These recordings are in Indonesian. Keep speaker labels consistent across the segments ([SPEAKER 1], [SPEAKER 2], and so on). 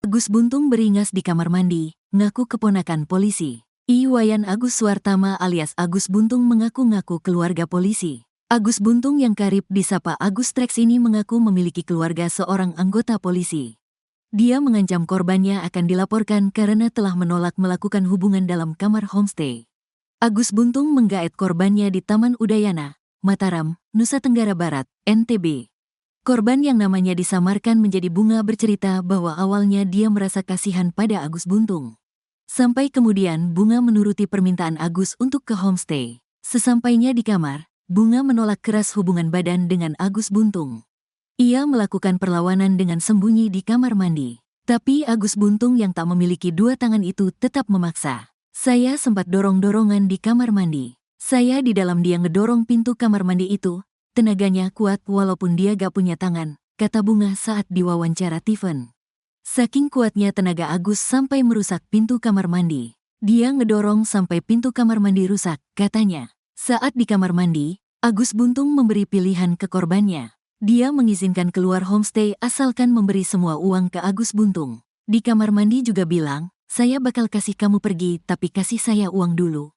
[SPEAKER 1] Agus Buntung beringas di kamar mandi, ngaku keponakan polisi. Iwayan Agus Suartama alias Agus Buntung mengaku-ngaku keluarga polisi. Agus Buntung yang karib disapa Agus Trax ini mengaku memiliki keluarga seorang anggota polisi. Dia mengancam korbannya akan dilaporkan karena telah menolak melakukan hubungan dalam kamar homestay. Agus Buntung menggaet korbannya di Taman Udayana, Mataram, Nusa Tenggara Barat, NTB. Korban yang namanya disamarkan menjadi Bunga bercerita bahwa awalnya dia merasa kasihan pada Agus Buntung. Sampai kemudian Bunga menuruti permintaan Agus untuk ke homestay. Sesampainya di kamar, Bunga menolak keras hubungan badan dengan Agus Buntung. Ia melakukan perlawanan dengan sembunyi di kamar mandi. Tapi Agus Buntung yang tak memiliki dua tangan itu tetap memaksa. Saya sempat dorong-dorongan di kamar mandi. Saya di dalam dia ngedorong pintu kamar mandi itu. Tenaganya kuat walaupun dia gak punya tangan, kata Bunga saat diwawancara Tiffen. Saking kuatnya tenaga Agus sampai merusak pintu kamar mandi. Dia ngedorong sampai pintu kamar mandi rusak, katanya. Saat di kamar mandi, Agus Buntung memberi pilihan ke korbannya. Dia mengizinkan keluar homestay asalkan memberi semua uang ke Agus Buntung. Di kamar mandi juga bilang, saya bakal kasih kamu pergi tapi kasih saya uang dulu.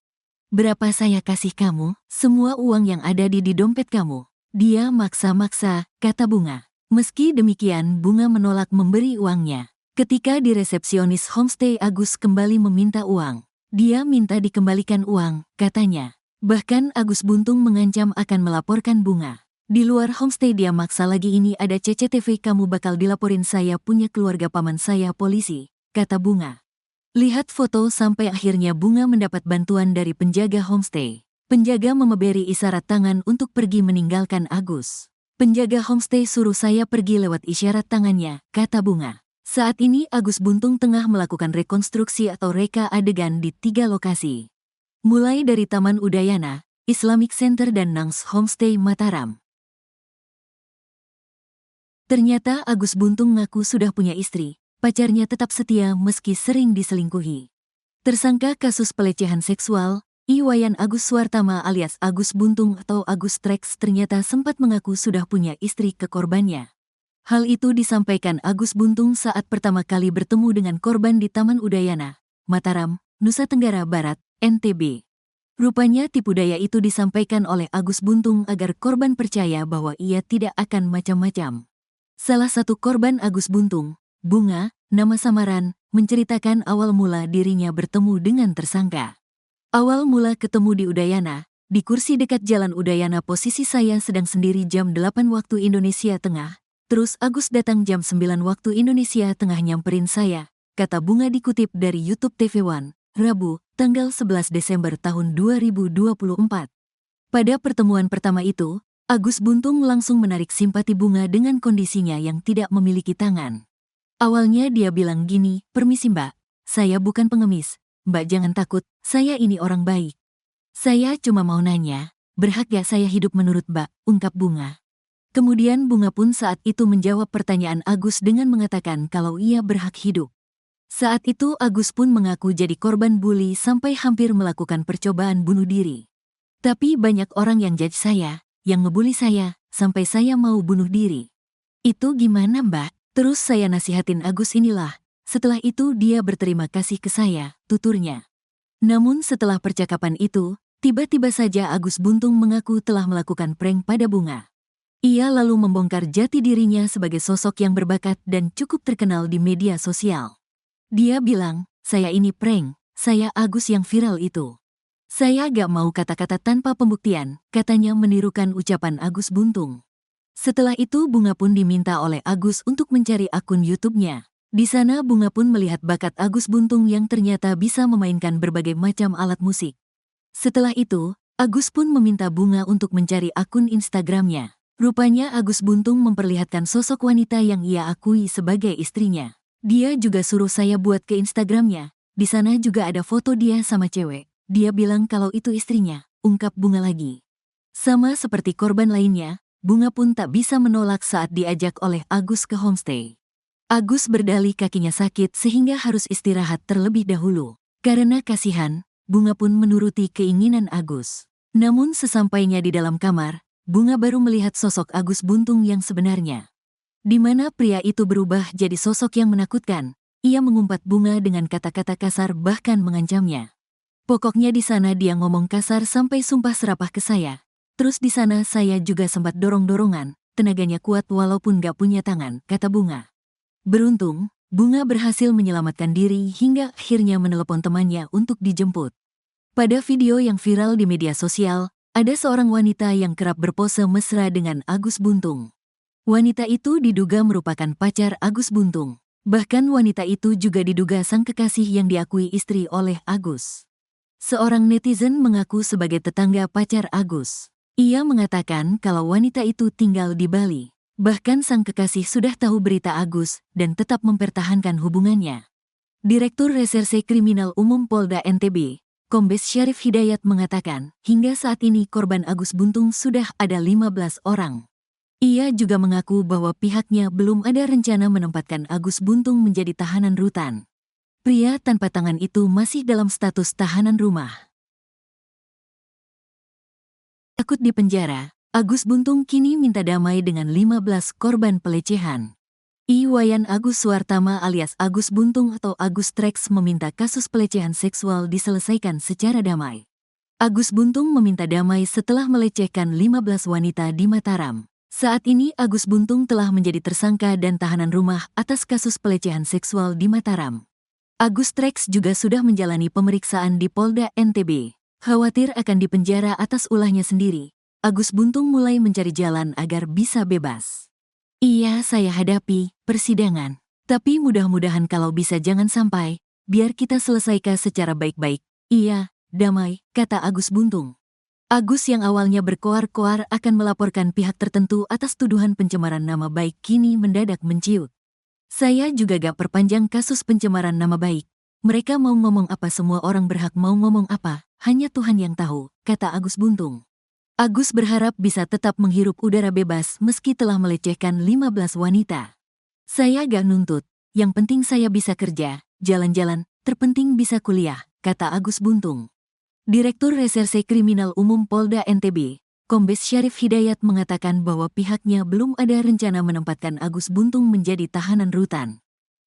[SPEAKER 1] Berapa saya kasih kamu? Semua uang yang ada di dompet kamu. Dia maksa-maksa, kata Bunga. Meski demikian, Bunga menolak memberi uangnya. Ketika di resepsionis homestay Agus kembali meminta uang. Dia minta dikembalikan uang, katanya. Bahkan Agus Buntung mengancam akan melaporkan Bunga. Di luar homestay dia maksa lagi, ini ada CCTV, kamu bakal dilaporin, saya punya keluarga, paman saya polisi, kata Bunga. Lihat foto sampai akhirnya Bunga mendapat bantuan dari penjaga homestay. Penjaga memberi isyarat tangan untuk pergi meninggalkan Agus. Penjaga homestay suruh saya pergi lewat isyarat tangannya, kata Bunga. Saat ini Agus Buntung tengah melakukan rekonstruksi atau reka adegan di 3 lokasi. Mulai dari Taman Udayana, Islamic Center dan Nangs Homestay Mataram. Ternyata Agus Buntung ngaku sudah punya istri. Pacarnya tetap setia meski sering diselingkuhi. Tersangka kasus pelecehan seksual, Iwayan Agus Suartama alias Agus Buntung atau Agus Trax ternyata sempat mengaku sudah punya istri ke korbannya. Hal itu disampaikan Agus Buntung saat pertama kali bertemu dengan korban di Taman Udayana, Mataram, Nusa Tenggara Barat, NTB. Rupanya tipu daya itu disampaikan oleh Agus Buntung agar korban percaya bahwa ia tidak akan macam-macam. Salah satu korban Agus Buntung, Bunga, nama samaran, menceritakan awal mula dirinya bertemu dengan tersangka. Awal mula ketemu di Udayana, di kursi dekat Jalan Udayana, posisi saya sedang sendiri jam 8 waktu Indonesia Tengah, terus Agus datang jam 9 waktu Indonesia Tengah nyamperin saya, kata Bunga dikutip dari YouTube TV One, Rabu, tanggal 11 Desember tahun 2024. Pada pertemuan pertama itu, Agus Buntung langsung menarik simpati Bunga dengan kondisinya yang tidak memiliki tangan. Awalnya dia bilang gini, permisi mbak, saya bukan pengemis. Mbak jangan takut, saya ini orang baik. Saya cuma mau nanya, berhak gak saya hidup menurut mbak, ungkap Bunga. Kemudian Bunga pun saat itu menjawab pertanyaan Agus dengan mengatakan kalau ia berhak hidup. Saat itu Agus pun mengaku jadi korban bully sampai hampir melakukan percobaan bunuh diri. Tapi banyak orang yang judge saya, yang ngebully saya, sampai saya mau bunuh diri. Itu gimana mbak? Terus saya nasihatin Agus inilah. Setelah itu dia berterima kasih ke saya, tuturnya. Namun setelah percakapan itu, tiba-tiba saja Agus Buntung mengaku telah melakukan prank pada Bunga. Ia lalu membongkar jati dirinya sebagai sosok yang berbakat dan cukup terkenal di media sosial. Dia bilang, saya ini prank, saya Agus yang viral itu. Saya gak mau kata-kata tanpa pembuktian, katanya menirukan ucapan Agus Buntung. Setelah itu Bunga pun diminta oleh Agus untuk mencari akun YouTube-nya. Di sana Bunga pun melihat bakat Agus Buntung yang ternyata bisa memainkan berbagai macam alat musik. Setelah itu, Agus pun meminta Bunga untuk mencari akun Instagram-nya. Rupanya Agus Buntung memperlihatkan sosok wanita yang ia akui sebagai istrinya. Dia juga suruh saya buat ke Instagram-nya. Di sana juga ada foto dia sama cewek. Dia bilang kalau itu istrinya, ungkap Bunga lagi. Sama seperti korban lainnya, Bunga pun tak bisa menolak saat diajak oleh Agus ke homestay. Agus berdalih kakinya sakit sehingga harus istirahat terlebih dahulu. Karena kasihan, Bunga pun menuruti keinginan Agus. Namun sesampainya di dalam kamar, Bunga baru melihat sosok Agus Buntung yang sebenarnya. Di mana pria itu berubah jadi sosok yang menakutkan, ia mengumpat Bunga dengan kata-kata kasar bahkan mengancamnya. Pokoknya di sana dia ngomong kasar sampai sumpah serapah ke saya. Terus di sana saya juga sempat dorong-dorongan, tenaganya kuat walaupun gak punya tangan, kata Bunga. Beruntung, Bunga berhasil menyelamatkan diri hingga akhirnya menelepon temannya untuk dijemput. Pada video yang viral di media sosial, ada seorang wanita yang kerap berpose mesra dengan Agus Buntung. Wanita itu diduga merupakan pacar Agus Buntung. Bahkan wanita itu juga diduga sang kekasih yang diakui istri oleh Agus. Seorang netizen mengaku sebagai tetangga pacar Agus. Ia mengatakan kalau wanita itu tinggal di Bali. Bahkan sang kekasih sudah tahu berita Agus dan tetap mempertahankan hubungannya. Direktur Reserse Kriminal Umum Polda NTB, Kombes Syarif Hidayat mengatakan, hingga saat ini korban Agus Buntung sudah ada 15 orang. Ia juga mengaku bahwa pihaknya belum ada rencana menempatkan Agus Buntung menjadi tahanan rutan. Pria tanpa tangan itu masih dalam status tahanan rumah. Takut di penjara, Agus Buntung kini minta damai dengan 15 korban pelecehan. Iwayan Agus Suartama alias Agus Buntung atau Agus Trax meminta kasus pelecehan seksual diselesaikan secara damai. Agus Buntung meminta damai setelah melecehkan 15 wanita di Mataram. Saat ini Agus Buntung telah menjadi tersangka dan tahanan rumah atas kasus pelecehan seksual di Mataram. Agus Trax juga sudah menjalani pemeriksaan di Polda NTB. Khawatir akan dipenjara atas ulahnya sendiri, Agus Buntung mulai mencari jalan agar bisa bebas. Iya, saya hadapi persidangan. Tapi mudah-mudahan kalau bisa jangan sampai, biar kita selesaikan secara baik-baik. Iya, damai, kata Agus Buntung. Agus yang awalnya berkoar-koar akan melaporkan pihak tertentu atas tuduhan pencemaran nama baik kini mendadak menciut. Saya juga gak perpanjang kasus pencemaran nama baik. Mereka mau ngomong apa semua orang berhak mau ngomong apa, hanya Tuhan yang tahu, kata Agus Buntung. Agus berharap bisa tetap menghirup udara bebas meski telah melecehkan 15 wanita. Saya gak nuntut, yang penting saya bisa kerja, jalan-jalan, terpenting bisa kuliah, kata Agus Buntung. Direktur Reserse Kriminal Umum Polda NTB, Kombes Syarif Hidayat mengatakan bahwa pihaknya belum ada rencana menempatkan Agus Buntung menjadi tahanan rutan.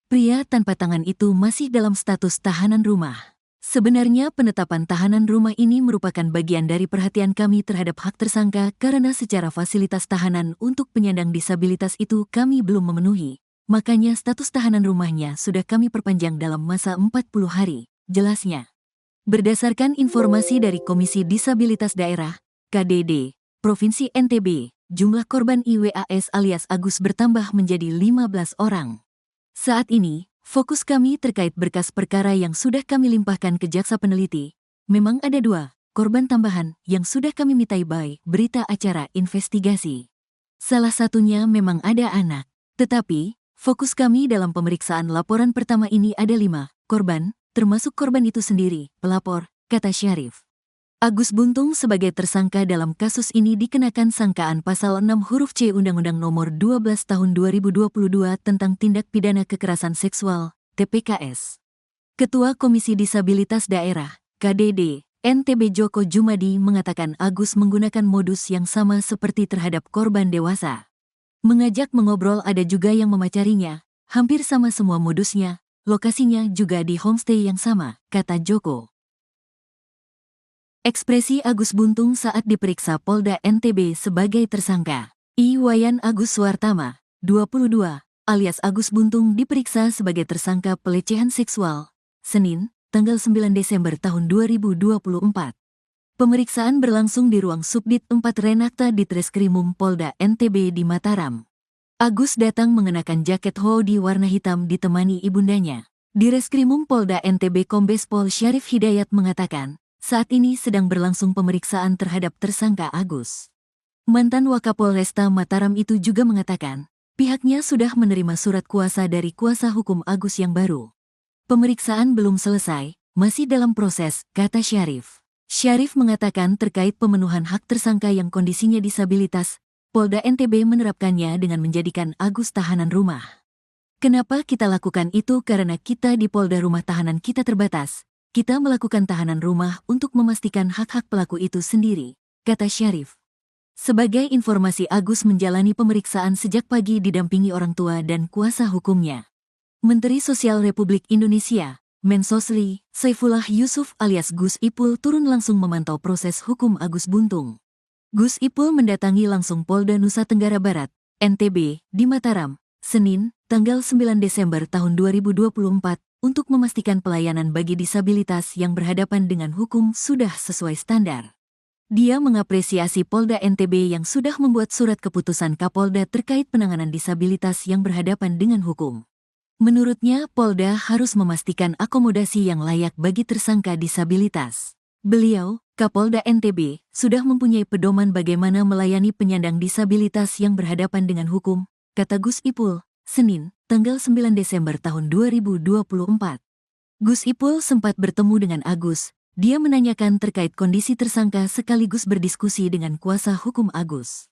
[SPEAKER 1] Pria tanpa tangan itu masih dalam status tahanan rumah. Sebenarnya penetapan tahanan rumah ini merupakan bagian dari perhatian kami terhadap hak tersangka karena secara fasilitas tahanan untuk penyandang disabilitas itu kami belum memenuhi. Makanya status tahanan rumahnya sudah kami perpanjang dalam masa 40 hari, jelasnya. Berdasarkan informasi dari Komisi Disabilitas Daerah, KDD, Provinsi NTB, jumlah korban IWAS alias Agus bertambah menjadi 15 orang. Saat ini, fokus kami terkait berkas perkara yang sudah kami limpahkan ke jaksa peneliti. Memang ada 2 korban tambahan yang sudah kami mintai by berita acara investigasi. Salah satunya memang ada anak. Tetapi, fokus kami dalam pemeriksaan laporan pertama ini ada 5 korban, termasuk korban itu sendiri, pelapor, kata Syarif. Agus Buntung sebagai tersangka dalam kasus ini dikenakan sangkaan pasal 6 huruf C Undang-Undang Nomor 12 Tahun 2022 tentang Tindak Pidana Kekerasan Seksual, TPKS. Ketua Komisi Disabilitas Daerah, KDD, NTB Joko Jumadi mengatakan Agus menggunakan modus yang sama seperti terhadap korban dewasa. Mengajak mengobrol ada juga yang memacarinya, hampir sama semua modusnya, lokasinya juga di homestay yang sama, kata Joko. Ekspresi Agus Buntung saat diperiksa Polda NTB sebagai tersangka. Iwayan Agus Suartama, 22, alias Agus Buntung diperiksa sebagai tersangka pelecehan seksual, Senin, tanggal 9 Desember tahun 2024. Pemeriksaan berlangsung di ruang Subdit 4 Renakta Ditreskrimum Polda NTB di Mataram. Agus datang mengenakan jaket hoodie warna hitam ditemani ibundanya. Di Reskrimum Polda NTB Kombes Pol Syarif Hidayat mengatakan, saat ini sedang berlangsung pemeriksaan terhadap tersangka Agus. Mantan Wakapolresta Mataram itu juga mengatakan, pihaknya sudah menerima surat kuasa dari kuasa hukum Agus yang baru. Pemeriksaan belum selesai, masih dalam proses, kata Syarif. Syarif mengatakan terkait pemenuhan hak tersangka yang kondisinya disabilitas, Polda NTB menerapkannya dengan menjadikan Agus tahanan rumah. Kenapa kita lakukan itu? Karena kita di Polda rumah tahanan kita terbatas. Kita melakukan tahanan rumah untuk memastikan hak-hak pelaku itu sendiri, kata Syarif. Sebagai informasi, Agus menjalani pemeriksaan sejak pagi didampingi orang tua dan kuasa hukumnya. Menteri Sosial Republik Indonesia, Mensosri, Saifullah Yusuf alias Gus Ipul turun langsung memantau proses hukum Agus Buntung. Gus Ipul mendatangi langsung Polda Nusa Tenggara Barat, NTB, di Mataram, Senin, tanggal 9 Desember tahun 2024, untuk memastikan pelayanan bagi disabilitas yang berhadapan dengan hukum sudah sesuai standar. Dia mengapresiasi Polda NTB yang sudah membuat surat keputusan Kapolda terkait penanganan disabilitas yang berhadapan dengan hukum. Menurutnya, Polda harus memastikan akomodasi yang layak bagi tersangka disabilitas. Beliau, Kapolda NTB, sudah mempunyai pedoman bagaimana melayani penyandang disabilitas yang berhadapan dengan hukum, kata Gus Ipul, Senin, tanggal 9 Desember tahun 2024. Gus Ipul sempat bertemu dengan Agus. Dia menanyakan terkait kondisi tersangka sekaligus berdiskusi dengan kuasa hukum Agus.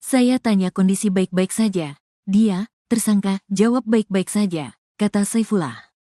[SPEAKER 1] Saya tanya kondisi baik-baik saja. Dia, tersangka, jawab baik-baik saja, kata Saifullah.